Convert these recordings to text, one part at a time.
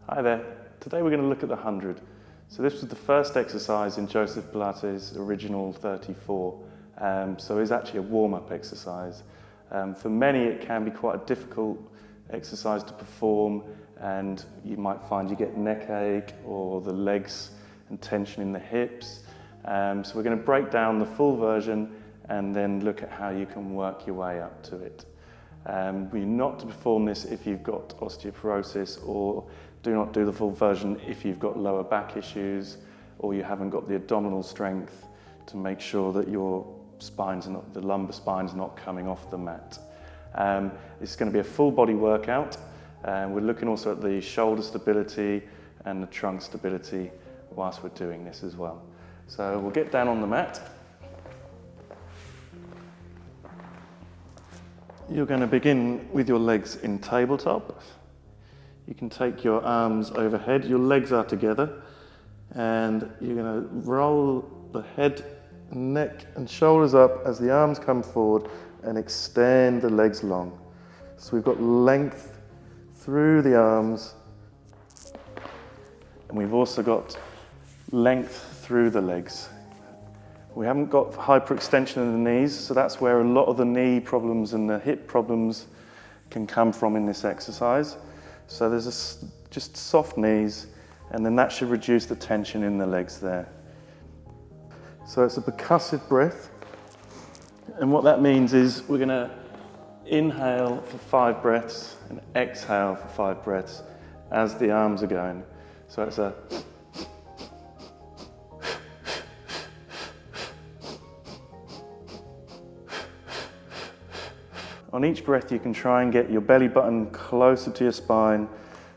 Hi there. Today we're going to look at the 100. So this was the first exercise in Joseph Pilates' original 34. So it's actually a warm-up exercise. For many it can be quite a difficult exercise to perform, and you might find you get neck ache or the legs and tension in the hips. So we're going to break down the full version and then look at how you can work your way up to it. You're not to perform this if you've got osteoporosis, or do not do the full version if you've got lower back issues or you haven't got the abdominal strength to make sure that your the lumbar spine's not coming off the mat. It's going to be a full body workout. We're looking also at the shoulder stability and the trunk stability whilst we're doing this as well. So we'll get down on the mat. You're going to begin with your legs in tabletop. You can take your arms overhead, your legs are together, and you're going to roll the head, neck and shoulders up as the arms come forward and extend the legs long. So we've got length through the arms, and we've also got length through the legs. We haven't got hyperextension in the knees, so that's where a lot of the knee problems and the hip problems can come from in this exercise. So there's just soft knees, and then that should reduce the tension in the legs there. So it's a percussive breath, and what that means is we're going to inhale for 5 breaths and exhale for 5 breaths as the arms are going. So it's a on each breath you can try and get your belly button closer to your spine.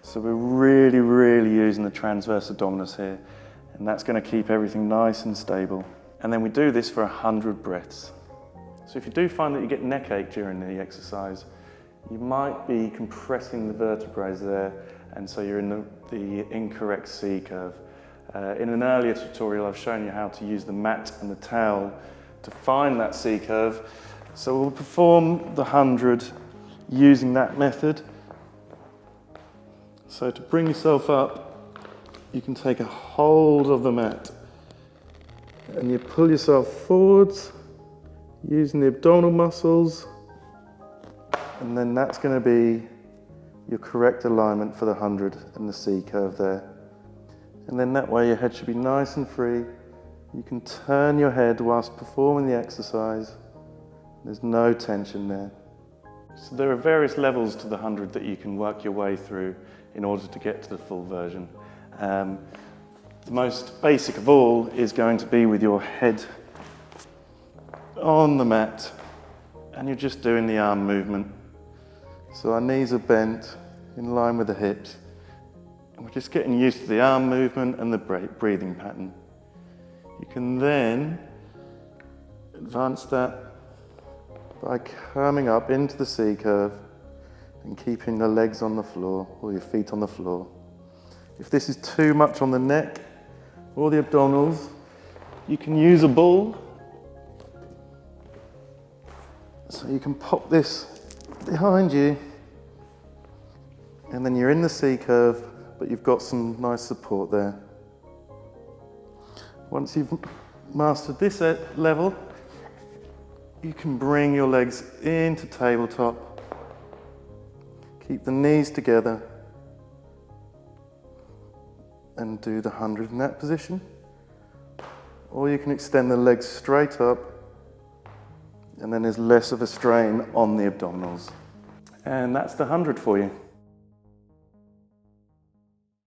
So we're really using the transverse abdominis here, and that's going to keep everything nice and stable. And then we do this for 100 breaths. So if you do find that you get neck ache during the exercise, you might be compressing the vertebrae there, and so you're in the incorrect C curve. In an earlier tutorial I've shown you how to use the mat and the towel to find that C curve. So we'll perform the 100 using that method. So to bring yourself up, you can take a hold of the mat and you pull yourself forwards using the abdominal muscles, and then that's going to be your correct alignment for the 100 and the C curve there. And then that way your head should be nice and free. You can turn your head whilst performing the exercise. There's no tension there. So there are various levels to the 100 that you can work your way through in order to get to the full version. The most basic of all is going to be with your head on the mat, and you're just doing the arm movement. So our knees are bent in line with the hips, and we're just getting used to the arm movement and the breathing pattern. You can then advance that by coming up into the C curve and keeping the legs on the floor or your feet on the floor. If this is too much on the neck or the abdominals, you can use a ball. So you can pop this behind you, and then you're in the C curve, but you've got some nice support there. Once you've mastered this level, you can bring your legs into tabletop, keep the knees together, and do the 100 in that position. Or you can extend the legs straight up, and then there's less of a strain on the abdominals. And that's the 100 for you.